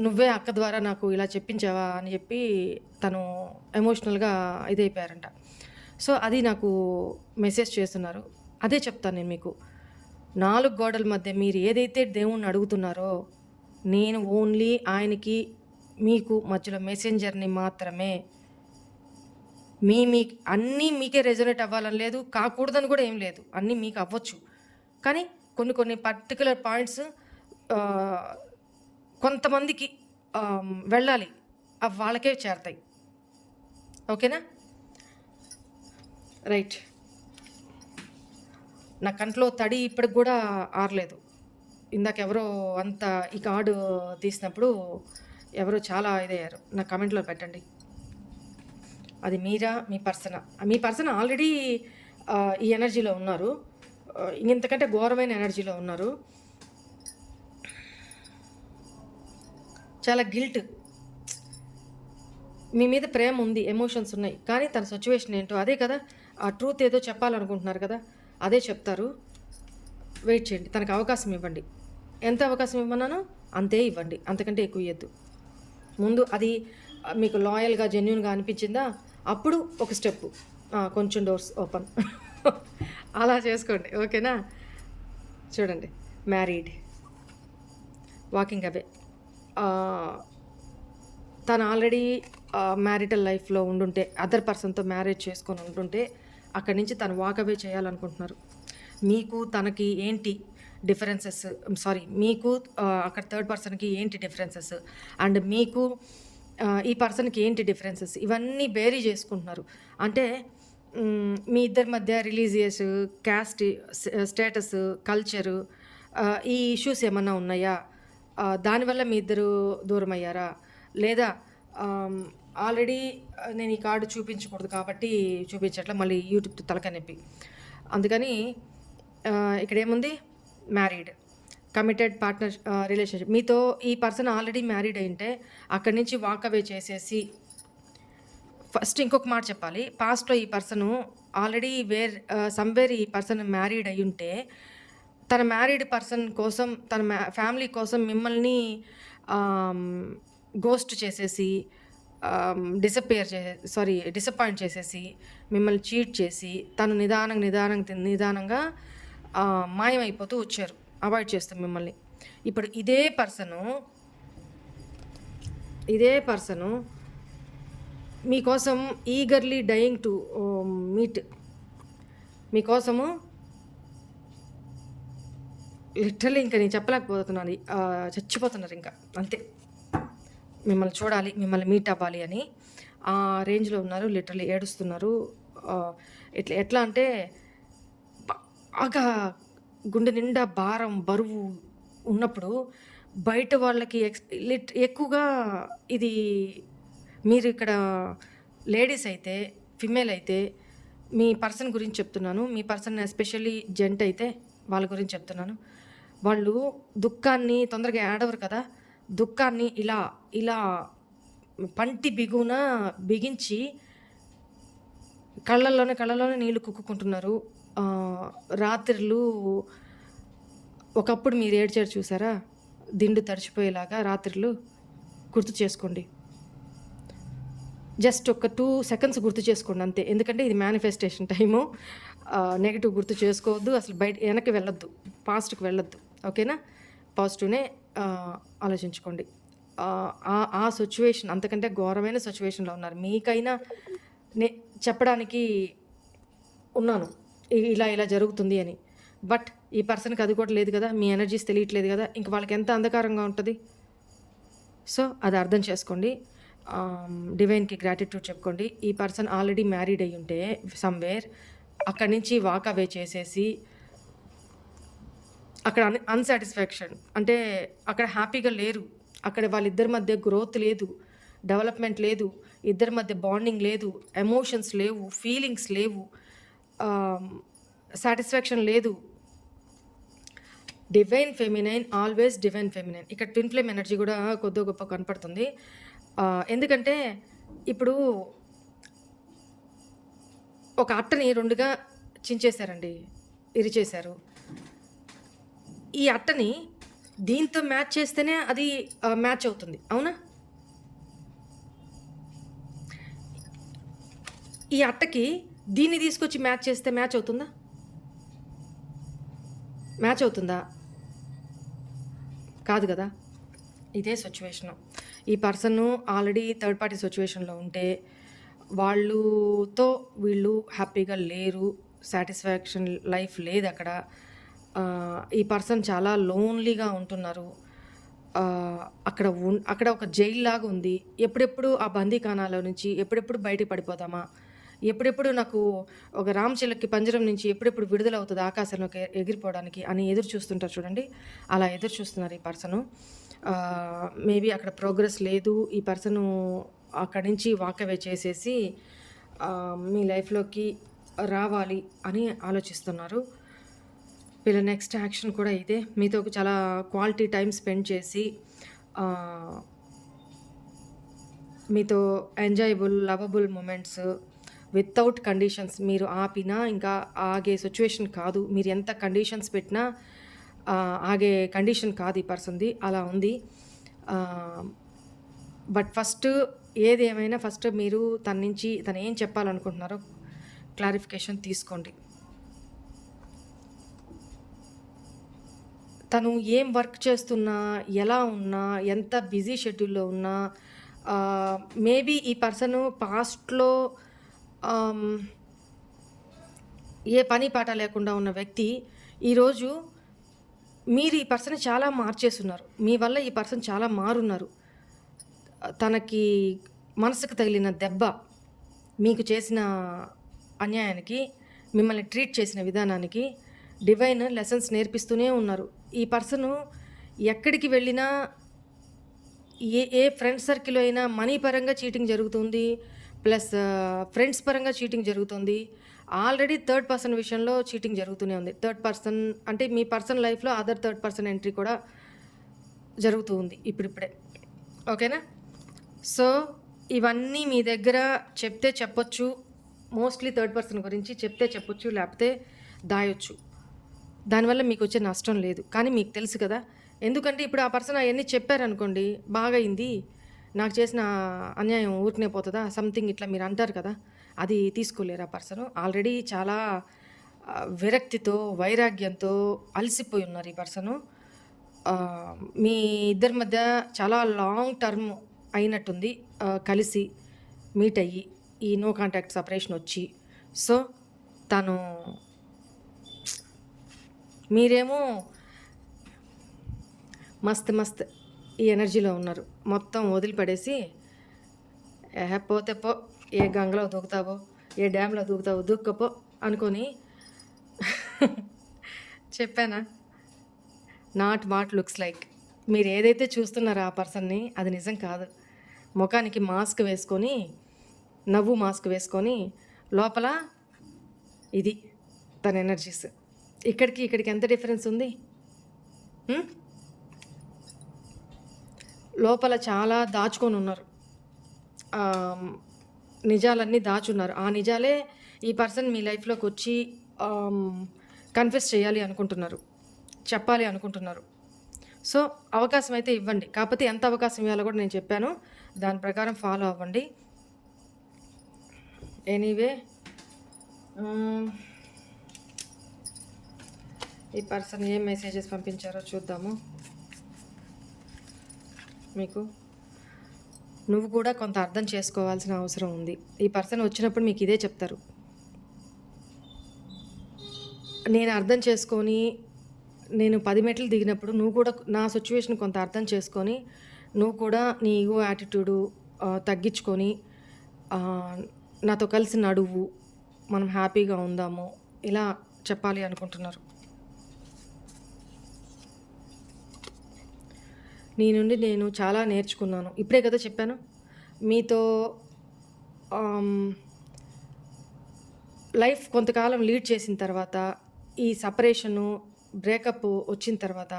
నువ్వే అక్క ద్వారా నాకు ఇలా చెప్పించావా అని చెప్పి తను ఎమోషనల్గా ఇదైపోయారంట. సో అది నాకు మెసేజ్ చేస్తున్నారు. అదే చెప్తాను నేను మీకు. 4 గోడల మధ్య మీరు ఏదైతే దేవుణ్ణి అడుగుతున్నారో నేను ఓన్లీ ఆయనకి మీకు మధ్యలో మెసెంజర్ని మాత్రమే. మీ అన్నీ మీకే రెజొనేట్ అవ్వాలని లేదు, కాకూడదని కూడా ఏం లేదు, అన్నీ మీకు అవ్వచ్చు. కానీ కొన్ని పర్టికులర్ పాయింట్స్ కొంతమందికి వెళ్ళాలి, అవి వాళ్ళకే చేరతాయి. ఓకేనా? రైట్. నా కంట్లో తడి ఇప్పటికి కూడా ఆరలేదు. ఇందాక ఎవరో అంత ఈ కార్డు తీసినప్పుడు ఎవరో చాలా ఇదయ్యారు. నా కామెంట్లో పెట్టండి, అది మీరా మీ పర్సన్ ఆల్రెడీ ఈ ఎనర్జీలో ఉన్నారు, ఇంతకంటే ఘోరమైన ఎనర్జీలో ఉన్నారు. చాలా గిల్ట్, మీ మీద ప్రేమ ఉంది, ఎమోషన్స్ ఉన్నాయి, కానీ తన సిచ్యువేషన్ ఏంటో అదే కదా, ఆ ట్రూత్ ఏదో చెప్పాలనుకుంటున్నారు కదా, అదే చెప్తారు. వెయిట్ చేయండి, తనకు అవకాశం ఇవ్వండి. ఎంత అవకాశం ఇవ్వమన్నానో అంతే ఇవ్వండి, అంతకంటే ఎక్కువ ఇవ్వద్దు. ముందు అది మీకు లాయల్గా జెన్యూన్గా అనిపించిందా, అప్పుడు ఒక స్టెప్ కొంచెం డోర్స్ ఓపెన్ అలా చేసుకోండి. ఓకేనా? చూడండి, మ్యారీడ్, వాకింగ్ అవే. తను ఆల్రెడీ మ్యారిటల్ లైఫ్లో ఉండుంటే, అదర్ పర్సన్తో మ్యారేజ్ చేసుకొని ఉంటుంటే అక్కడి నుంచి తను వాక్ అవే చేయాలనుకుంటున్నారు. మీకు తనకి ఏంటి డిఫరెన్సెస్, మీకు అక్కడ థర్డ్ పర్సన్కి ఏంటి డిఫరెన్సెస్, అండ్ మీకు ఈ పర్సన్కి ఏంటి డిఫరెన్సెస్, ఇవన్నీ బేరీ చేసుకుంటున్నారు. అంటే మీ ఇద్దరి మధ్య రిలీజియస్, క్యాస్ట్, స్టేటస్, కల్చరు, ఈ ఇష్యూస్ ఏమన్నా ఉన్నాయా, దానివల్ల మీ ఇద్దరు దూరం అయ్యారా, లేదా ఆల్రెడీ నేను ఈ కార్డు చూపించకూడదు కాబట్టి చూపించట్లా, మళ్ళీ యూట్యూబ్ తలకాయ నొప్పి, అందుకని ఇక్కడ ఏముంది, మ్యారీడ్, కమిటెడ్ పార్ట్నర్ రిలేషన్షిప్. మీతో ఈ పర్సన్ ఆల్రెడీ మ్యారీడ్ అయింటే అక్కడి నుంచి వాక్ అవే చేసేసి, ఫస్ట్ ఇంకొక మాట చెప్పాలి, పాస్ట్లో ఈ పర్సను ఆల్రెడీ సమ్వేర్ ఈ పర్సన్ మ్యారీడ్ అయి ఉంటే తన మ్యారీడ్ పర్సన్ కోసం, తన ఫ్యామిలీ కోసం మిమ్మల్ని గోస్ట్ చేసేసి, డిసప్పాయింట్ చేసేసి, మిమ్మల్ని చీట్ చేసి, తను నిదానంగా మాయమైపోతూ వచ్చారు, అవాయిడ్ చేస్తాం మిమ్మల్ని. ఇప్పుడు ఇదే పర్సను మీకోసం ఈగర్లీ డయింగ్ టు మీట్, మీకోసము లిటరల్లీ ఇంకా నేను చెప్పలేకపోతున్నాను, చచ్చిపోతున్నారు ఇంకా అంతే, మిమ్మల్ని చూడాలి, మిమ్మల్ని మీట్ అవ్వాలి అని ఆ రేంజ్లో ఉన్నారు. లిటరల్లీ ఏడుస్తున్నారు. ఎట్లా అంటే బాగా గుండె నిండా భారం, బరువు ఉన్నప్పుడు బయట వాళ్ళకి ఎక్కువగా ఇది, మీరు ఇక్కడ లేడీస్ అయితే, ఫిమేల్ అయితే మీ పర్సన్ గురించి చెప్తున్నాను, మీ పర్సన్ ఎస్పెషల్లీ జెంట్ అయితే వాళ్ళ గురించి చెప్తున్నాను. వాళ్ళు దుఃఖాన్ని తొందరగా ఏడవరు కదా, దుఃఖాన్ని ఇలా పంటి బిగున బిగించి కళ్ళల్లోనే నీళ్లు కుక్కుకుంటున్నారు. రాత్రులు ఒకప్పుడు మీరు ఏడ్చారు చూసారా, దిండు తడిచిపోయేలాగా రాత్రులు గుర్తు చేసుకోండి. జస్ట్ ఒక 2 seconds గుర్తు చేసుకోండి అంతే, ఎందుకంటే ఇది మేనిఫెస్టేషన్ టైము. నెగిటివ్ గుర్తు చేసుకోవద్దు, అసలు వెనక్కి వెళ్ళొద్దు, పాస్ట్కి వెళ్ళొద్దు. ఓకేనా? పాజిటివ్నే ఆలోచించుకోండి. ఆ సిచ్యువేషన్ అంతకంటే ఘోరమైన సిచ్యువేషన్లో ఉన్నారు. మీకైనా చెప్పడానికి ఉన్నాను ఇలా జరుగుతుంది అని, బట్ ఈ పర్సన్కి అది కూడా లేదు కదా, మీ ఎనర్జీస్ తెలియట్లేదు కదా, ఇంక వాళ్ళకి ఎంత అంధకారంగా ఉంటుంది. సో అది అర్థం చేసుకోండి. డివైన్కి గ్రాటిట్యూడ్ చెప్పుకోండి. ఈ పర్సన్ ఆల్రెడీ మ్యారీడ్ అయ్యి ఉంటే సమ్వేర్ అక్కడి నుంచి వాక్ అవే చేసేసి అక్కడ అన్సాటిస్ఫాక్షన్ అంటే అక్కడ హ్యాపీగా లేరు, అక్కడ వాళ్ళిద్దరి మధ్య గ్రోత్ లేదు, డెవలప్మెంట్ లేదు, ఇద్దరి మధ్య బాండింగ్ లేదు, ఎమోషన్స్ లేవు, ఫీలింగ్స్ లేవు, సాటిస్ఫాక్షన్ లేదు. Divine feminine, always divine feminine. ఇక్కడ ట్విన్ ఫ్లేమ్ ఎనర్జీ కూడా కొద్దిగా గొప్ప కనపడుతుంది. ఎందుకంటే ఇప్పుడు ఒక అట్టని రెండుగా చించేశారండి, ఇరిచేశారు. ఈ అట్టని దీంతో మ్యాచ్ చేస్తేనే అది మ్యాచ్ అవుతుంది, అవునా? ఈ అట్టకి దీన్ని తీసుకొచ్చి మ్యాచ్ చేస్తే మ్యాచ్ అవుతుందా? మ్యాచ్ అవుతుందా? కాదు కదా. ఇదే సిచ్యువేషను. ఈ పర్సన్ ఆల్రెడీ థర్డ్ పార్టీ సిచ్యువేషన్లో ఉంటే వాళ్ళతో వీళ్ళు హ్యాపీగా లేరు, సాటిస్ఫాక్షన్ లైఫ్ లేదు అక్కడ. ఈ పర్సన్ చాలా లోన్లీగా ఉంటున్నారు. అక్కడ ఒక జైలు లాగా ఉంది. ఎప్పుడెప్పుడు ఆ బందీఖానాలో నుంచి ఎప్పుడెప్పుడు బయటికి పడిపోదామా, ఎప్పుడెప్పుడు నాకు ఒక రామచిలక్కి పంజరం నుంచి ఎప్పుడెప్పుడు విడుదల అవుతుంది ఆకాశంలోకి ఎగిరిపోవడానికి అని ఎదురు చూస్తుంటారు చూడండి. అలా ఎదురు చూస్తున్నారు ఈ పర్సను. మేబీ అక్కడ ప్రోగ్రెస్ లేదు. ఈ పర్సను అక్కడి నుంచి వాకవే చేసేసి మీ లైఫ్లోకి రావాలి అని ఆలోచిస్తున్నారు. వీళ్ళ నెక్స్ట్ యాక్షన్ కూడా ఇదే. మీతో చాలా క్వాలిటీ టైం స్పెండ్ చేసి మీతో enjoyable lovable moments without conditions. మీరు ఆపినా ఇంకా ఆగే సిచ్యువేషన్ కాదు. మీరు ఎంత కండిషన్స్ పెట్టినా ఆగే కండిషన్ కాదు ఈ పర్సన్ది, అలా ఉంది. బట్ ఫస్ట్ ఏది ఏమైనా ఫస్ట్ మీరు తను ఏం చెప్పాలనుకుంటున్నారో క్లారిఫికేషన్ తీసుకోండి. తను ఏం వర్క్ చేస్తున్నా, ఎలా ఉన్నా, ఎంత బిజీ షెడ్యూల్లో ఉన్నా, మేబీ ఈ పర్సను పాస్ట్లో ఏ పని పాట లేకుండా ఉన్న వ్యక్తి ఈరోజు మీరు ఈ పర్సన్ చాలా మార్చేస్తున్నారు. మీ వల్ల ఈ పర్సన్ చాలా మారున్నారు. తనకి మనసుకు తగిలిన దెబ్బ, మీకు చేసిన అన్యాయానికి, మిమ్మల్ని ట్రీట్ చేసిన విధానానికి డివైన్ లెసన్స్ నేర్పిస్తూనే ఉన్నారు. ఈ పర్సను ఎక్కడికి వెళ్ళినా ఏ ఫ్రెండ్ సర్కిల్ అయినా మనీ పరంగా చీటింగ్ జరుగుతుంది, ప్లస్ ఫ్రెండ్స్ పరంగా చీటింగ్ జరుగుతుంది. ఆల్రెడీ థర్డ్ పర్సన్ విషయంలో చీటింగ్ జరుగుతూనే ఉంది. థర్డ్ పర్సన్ అంటే మీ పర్సన్ లైఫ్లో అదర్ థర్డ్ పర్సన్ ఎంట్రీ కూడా జరుగుతూ ఉంది ఇప్పుడిప్పుడే. ఓకేనా? సో ఇవన్నీ మీ దగ్గర చెప్తే చెప్పొచ్చు, మోస్ట్లీ థర్డ్ పర్సన్ గురించి చెప్తే చెప్పొచ్చు, లేకపోతే దాయొచ్చు. దానివల్ల మీకు వచ్చే నష్టం లేదు. కానీ మీకు తెలుసు కదా, ఎందుకంటే ఇప్పుడు ఆ పర్సన్ అవన్నీ చెప్పారనుకోండి, బాగా అయింది, నాకు చేసిన అన్యాయం ఊరికనే పోతుందా, సంథింగ్ ఇట్లా మీరు అంటారు కదా, అది తీసుకోలేరు ఆ పర్సన్. ఆల్రెడీ చాలా విరక్తితో వైరాగ్యంతో అలసిపోయి ఉన్నారు ఈ పర్సను. మీ ఇద్దరి మధ్య చాలా లాంగ్ టర్మ్ అయినట్టుంది, కలిసి మీట్ అయ్యి ఈ నో కాంటాక్ట్ సపరేషన్ వచ్చి. సో తను మీరేమో మస్త్ ఈ ఎనర్జీలో ఉన్నారు. మొత్తం వదిలిపడేసి పోతే పో, ఏ గంగలో దూకుతావో, ఏ డ్యామ్లో దూకుతావో దూక్కపో అనుకొని చెప్పానా? Not what looks like. మీరు ఏదైతే చూస్తున్నారో ఆ పర్సన్ని అది నిజం కాదు. ముఖానికి మాస్క్ వేసుకొని, నవ్వు మాస్క్ వేసుకొని, లోపల ఇది తన ఎనర్జీస్. ఇక్కడికి ఎంత డిఫరెన్స్ ఉంది? లోపల చాలా దాచుకొని ఉన్నారు, నిజాలన్నీ దాచున్నారు. ఆ నిజాలే ఈ పర్సన్ మీ లైఫ్లోకి వచ్చి కన్ఫెస్ చేయాలి అనుకుంటున్నారు, చెప్పాలి అనుకుంటున్నారు. సో అవకాశం అయితే ఇవ్వండి. కాకపోతే ఎంత అవకాశం ఇవ్వాలో కూడా నేను చెప్పాను, దాని ప్రకారం ఫాలో అవ్వండి. ఎనీవే, ఈ పర్సన్ ఏం మెసేజెస్ పంపించారో చూద్దాము. మీకు నువ్వు కూడా కొంత అర్థం చేసుకోవాల్సిన అవసరం ఉంది. ఈ పర్సన్ వచ్చినప్పుడు మీకు ఇదే చెప్తారు, నేను అర్థం చేసుకొని నేను 10 మెట్లు దిగినప్పుడు నువ్వు కూడా నా సిచ్యువేషన్ కొంత అర్థం చేసుకొని నువ్వు కూడా నీ ఈగో యాటిట్యూడు తగ్గించుకొని నాతో కలిసి నడువు, మనం హ్యాపీగా ఉందాము, ఇలా చెప్పాలి అనుకుంటున్నారు. నీ నుండి నేను చాలా నేర్చుకున్నాను. ఇప్పుడే కదా చెప్పాను మీతో. లైఫ్ కొంతకాలం లీడ్ చేసిన తర్వాత ఈ సపరేషను, బ్రేకప్ వచ్చిన తర్వాత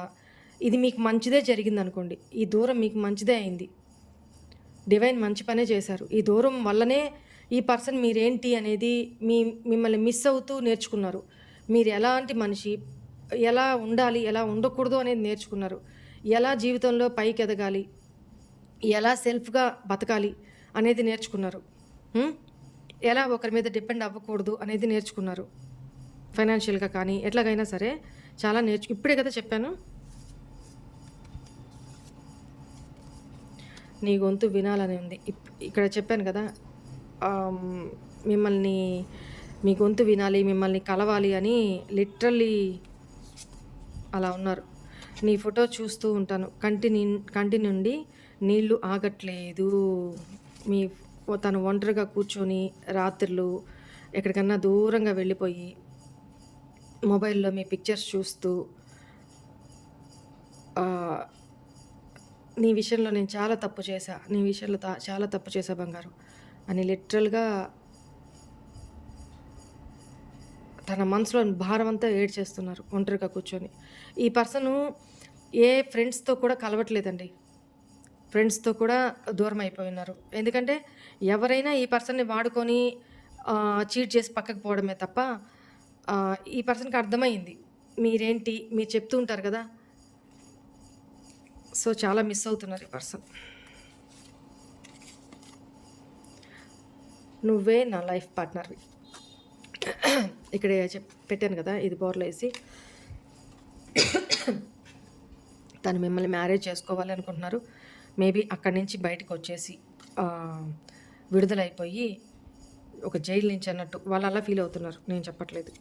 ఇది మీకు మంచిదే జరిగిందనుకోండి, ఈ దూరం మీకు మంచిదే అయింది, డివైన్ మంచి పనే చేశారు. ఈ దూరం వల్లనే ఈ పర్సన్ మీరేంటి అనేది మిమ్మల్ని మిస్ అవుతూ నేర్చుకున్నారు. మీరు ఎలాంటి మనిషి, ఎలా ఉండాలి, ఎలా ఉండకూడదు అనేది నేర్చుకున్నారు. ఎలా జీవితంలో పైకి ఎదగాలి, ఎలా సెల్ఫ్గా బతకాలి అనేది నేర్చుకున్నారు. ఎలా ఒకరి మీద డిపెండ్ అవ్వకూడదు అనేది నేర్చుకున్నారు. ఫైనాన్షియల్గా కానీ ఎట్లాగైనా సరే చాలా ఇప్పుడే కదా చెప్పాను. నీ గొంతు వినాలని ఉంది. ఇక్కడ చెప్పాను కదా, మిమ్మల్ని, మీ గొంతు వినాలి, మిమ్మల్ని కలవాలి అని లిటరల్లీ అలా ఉన్నారు. నీ ఫోటో చూస్తూ ఉంటాను, కంటి నుండి నీళ్లు ఆగట్లేదు. తను ఒంటరిగా కూర్చొని రాత్రులు ఎక్కడికన్నా దూరంగా వెళ్ళిపోయి మొబైల్లో మీ పిక్చర్స్ చూస్తూ నీ విషయంలో నేను చాలా తప్పు చేశా, నీ విషయంలో చాలా తప్పు చేశా బంగారు అని లిటరల్గా తన మనసులో భారం అంతా ఏడ్చేస్తున్నారు ఒంటరిగా కూర్చొని. ఈ పర్సను ఏ ఫ్రెండ్స్తో కూడా కలవట్లేదండి, ఫ్రెండ్స్తో కూడా దూరం అయిపోయినారు. ఎందుకంటే ఎవరైనా ఈ పర్సన్ని వాడుకొని చీట్ చేసి పక్కకు పోవడమే తప్ప ఈ పర్సన్కి అర్థమైంది మీరేంటి, మీరు చెప్తూ ఉంటారు కదా. సో చాలా మిస్ అవుతున్నారు ఈ పర్సన్. నువ్వే నా లైఫ్ పార్ట్నర్వి. ఇక్కడ పెట్టాను కదా, ఇది బోర్లో వేసి తను మిమ్మల్ని మ్యారేజ్ చేసుకోవాలి అనుకుంటున్నారు. మేబీ అక్కడి నుంచి బయటకు వచ్చేసి విడుదలైపోయి ఒక జైలు నుంచి అన్నట్టు వాళ్ళు అలా ఫీల్ అవుతున్నారు, నేను చెప్పట్లేదు.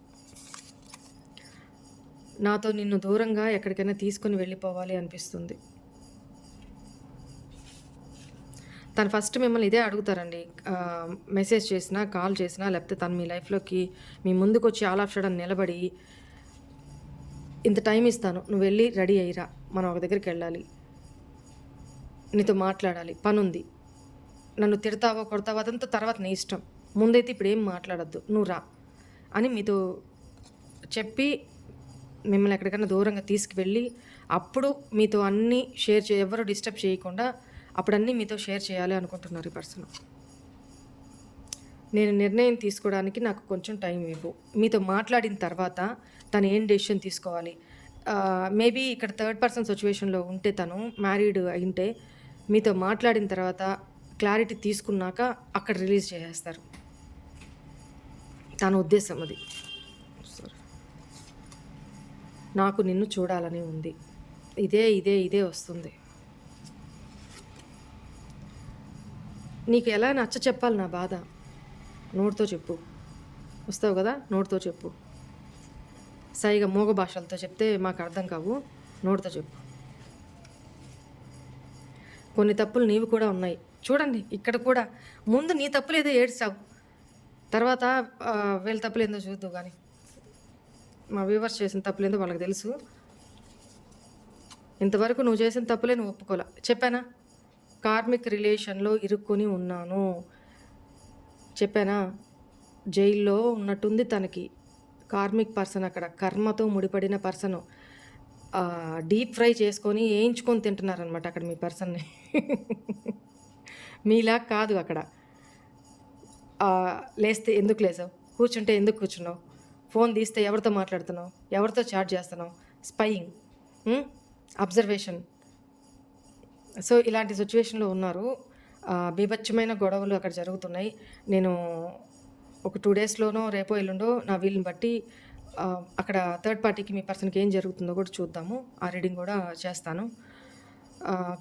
నాతో నిన్ను దూరంగా ఎక్కడికైనా తీసుకొని వెళ్ళిపోవాలి అనిపిస్తుంది. తను ఫస్ట్ మిమ్మల్ని ఇదే అడుగుతారండి, మెసేజ్ చేసినా, కాల్ చేసినా, లేకపోతే తను మీ లైఫ్లోకి మీ ముందుకు వచ్చి ఆల్ ఆఫ్ సడన్ నిలబడి ఇంత టైం ఇస్తాను, నువ్వు వెళ్ళి రెడీ అయ్యిరా, మనం ఒక దగ్గరికి వెళ్ళాలి, నీతో మాట్లాడాలి, పని ఉంది, నన్ను తిడతావో కొడతావో అదంతా తర్వాత నీ ఇష్టం, ముందైతే ఇప్పుడు ఏం మాట్లాడద్దు, నువ్వు రా అని మీతో చెప్పి మిమ్మల్ని ఎక్కడికైనా దూరంగా తీసుకువెళ్ళి అప్పుడు మీతో అన్నీ షేర్ ఎవరు డిస్టర్బ్ చేయకుండా అప్పుడన్నీ మీతో షేర్ చేయాలి అనుకుంటున్నారు ఈ పర్సన్. నేను నిర్ణయం తీసుకోవడానికి నాకు కొంచెం టైం ఇవ్వు, మీతో మాట్లాడిన తర్వాత తను ఏం డెసిషన్ తీసుకోవాలి. మేబీ ఇక్కడ థర్డ్ పర్సన్ సిచ్యువేషన్లో ఉంటే, తను మ్యారీడ్ అయింటే మీతో మాట్లాడిన తర్వాత క్లారిటీ తీసుకున్నాక అక్కడ రిలీజ్ చేసేస్తారు, తన ఉద్దేశం అది. నాకు నిన్ను చూడాలని ఉంది, ఇదే ఇదే ఇదే వస్తుంది. నీకు ఎలా నచ్చ చెప్పాలి నా బాధ, నోటితో చెప్పు, వస్తావు కదా నోటితో చెప్పు. సైగా మూగ భాషలతో చెప్తే మాకు అర్థం కావు, నోటితో చెప్పు. కొన్ని తప్పులు నీవి కూడా ఉన్నాయి చూడండి. ఇక్కడ కూడా ముందు నీ తప్పులేదో ఏడ్చావు, తర్వాత వీళ్ళ తప్పులేందో చూద్దావు. కానీ మా వ్యూవర్స్ చేసిన తప్పులేందో వాళ్ళకి తెలుసు. ఇంతవరకు నువ్వు చేసిన తప్పులే నువ్వు ఒప్పుకోలే, చెప్పానా? కార్మిక్ రిలేషన్లో ఇరుక్కొని ఉన్నాను చెప్పానా? జైల్లో ఉన్నట్టుంది తనకి. కార్మిక్ పర్సన్, అక్కడ కర్మతో ముడిపడిన పర్సను, డీప్ ఫ్రై చేసుకొని వేయించుకొని తింటున్నారనమాట అక్కడ మీ పర్సన్ని. మీలా కాదు అక్కడ. లేస్తే ఎందుకు లేసావు, కూర్చుంటే ఎందుకు కూర్చున్నావు, ఫోన్ తీస్తే ఎవరితో మాట్లాడుతున్నావు, ఎవరితో చాట్ చేస్తున్నావు, స్పైయింగ్, అబ్జర్వేషన్. సో ఇలాంటి సిచ్యువేషన్లో ఉన్నారు. బీభత్సమైన గొడవలు అక్కడ జరుగుతున్నాయి. నేను ఒక 2 డేస్లోనో రేపో ఎల్లుండో నా వీలుని బట్టి అక్కడ థర్డ్ పార్టీకి మీ పర్సన్కి ఏం జరుగుతుందో కూడా చూద్దాము, ఆ రీడింగ్ కూడా చేస్తాను.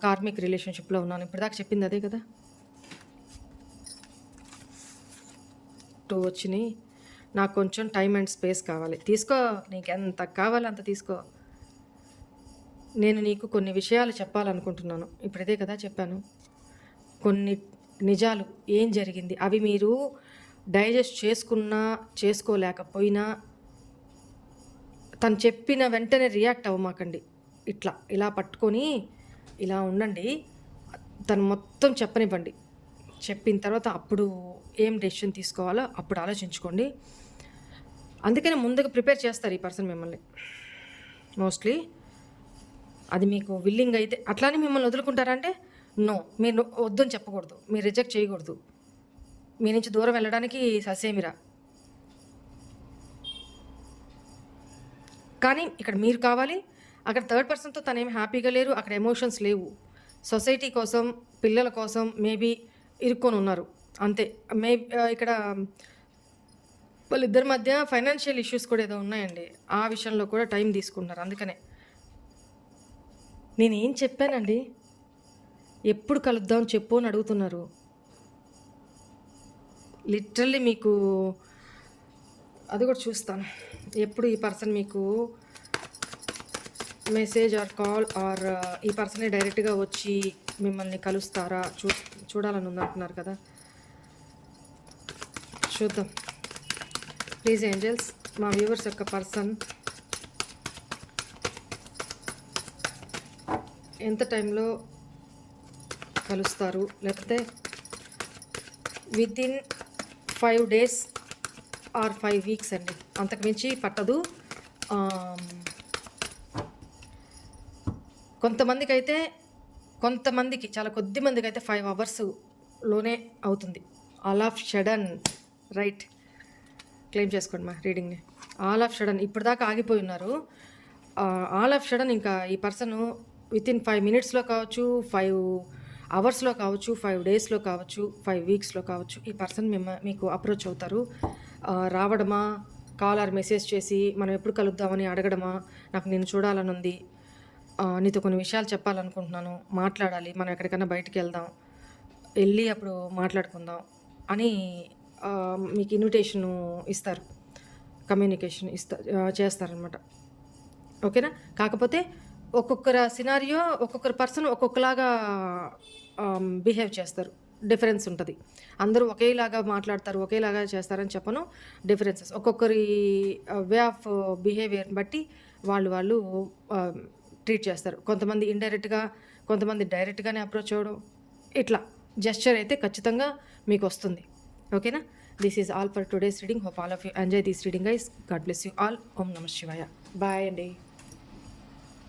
కార్మిక్ రిలేషన్షిప్లో ఉన్నాను, ఇప్పటిదాకా చెప్పింది అదే కదా. 2 వచ్చినాయి. నాకు కొంచెం టైం అండ్ స్పేస్ కావాలి, తీసుకో, నీకు ఎంత కావాలో అంత తీసుకో. నేను నీకు కొన్ని విషయాలు చెప్పాలనుకుంటున్నాను. ఇప్పుడిదే కదా చెప్పాను. కొన్ని నిజాలు ఏం జరిగింది అవి మీరు డైజెస్ట్ చేసుకున్నా చేసుకోలేకపోయినా తను చెప్పిన వెంటనే రియాక్ట్ అవ్వమాకండి. ఇలా పట్టుకొని ఇలా ఉండండి. తను మొత్తం చెప్పనివ్వండి. చెప్పిన తర్వాత అప్పుడు ఏం డెసిషన్ తీసుకోవాలో అప్పుడు ఆలోచించుకోండి. అందుకని ముందుగా ప్రిపేర్ చేస్తారు ఈ పర్సన్ మిమ్మల్ని మోస్ట్లీ. అది మీకు విల్లింగ్ అయితే అట్లానే మిమ్మల్ని వదులుకుంటారంటే నో, మీరు వద్దని చెప్పకూడదు, మీరు రిజెక్ట్ చేయకూడదు. మీ నుంచి దూరం వెళ్ళడానికి ససేమిరా. కానీ ఇక్కడ మీరు కావాలి. అక్కడ థర్డ్ పర్సన్తో తనేమి హ్యాపీగా లేరు, అక్కడ ఎమోషన్స్ లేవు. సొసైటీ కోసం, పిల్లల కోసం మేబీ ఇరుక్కొని ఉన్నారు అంతే. ఇక్కడ వాళ్ళిద్దరి మధ్య ఫైనాన్షియల్ ఇష్యూస్ కూడా ఏదో ఉన్నాయండి. ఆ విషయంలో కూడా టైం తీసుకుంటున్నారు. అందుకనే నేనేం చెప్పానండి, ఎప్పుడు కలుద్దాం చెప్పు అని అడుగుతున్నారు. లిటరల్లీ మీకు అది కూడా చూస్తాను. ఎప్పుడు ఈ పర్సన్ మీకు మెసేజ్ ఆర్ కాల్ ఆర్ ఈ పర్సనే డైరెక్ట్గా వచ్చి మిమ్మల్ని కలుస్తారా చూడాలని ఉందంటున్నారు కదా. చూద్దాం ప్లీజ్ ఏంజల్స్. మా వ్యూవర్స్ యొక్క పర్సన్ ఎంత టైంలో కలుస్తారు, లేకపోతే వితిన్ 5 days ఆర్ 5 weeks అండి, అంతకుమించి పట్టదు. కొంతమందికి చాలా కొద్ది మందికి అయితే 5 hours-లోనే అవుతుంది. All of sudden right claim చేసుకోండి మా రీడింగ్ని. ఆల్ ఆఫ్ షడన్ ఇప్పటిదాకా ఆగిపోయి ఉన్నారు. ఆల్ ఆఫ్ షడన్ ఇంకా ఈ పర్సన్ వితిన్ 5 minutes కావచ్చు, 5 hours కావచ్చు, 5 days కావచ్చు, 5 weeks కావచ్చు, ఈ పర్సన్ మీకు అప్రోచ్ అవుతారు. రావడమా, కాల్ ఆర్ మెసేజ్ చేసి మనం ఎప్పుడు కలుద్దామని అడగడమా, నాకు నేను చూడాలని ఉంది, నీతో కొన్ని విషయాలు చెప్పాలనుకుంటున్నాను, మాట్లాడాలి, మనం ఎక్కడికైనా బయటికి వెళ్ళి అప్పుడు మాట్లాడుకుందాం అని మీకు ఇన్విటేషను ఇస్తారు, కమ్యూనికేషన్ చేస్తారనమాట. ఓకేనా. కాకపోతే ఒక్కొక్కరు సినారియో, ఒక్కొక్కరు పర్సన్ ఒక్కొక్కలాగా బిహేవ్ చేస్తారు. డిఫరెన్స్ ఉంటుంది. అందరూ ఒకేలాగా మాట్లాడతారు, ఒకేలాగా చేస్తారని చెప్పను. డిఫరెన్సెస్ ఒక్కొక్కరి వే ఆఫ్ బిహేవియర్ని బట్టి వాళ్ళు ట్రీట్ చేస్తారు. కొంతమంది ఇండైరెక్ట్గా, కొంతమంది డైరెక్ట్గానే అప్రోచ్ అవ్వడం. ఇట్లా జెస్చర్ అయితే ఖచ్చితంగా మీకు వస్తుంది. ఓకేనా. This is all for today's reading. Hope all of you enjoy this reading guys. God bless you all. ఓం నమః శివాయ. బాయ్ అండి.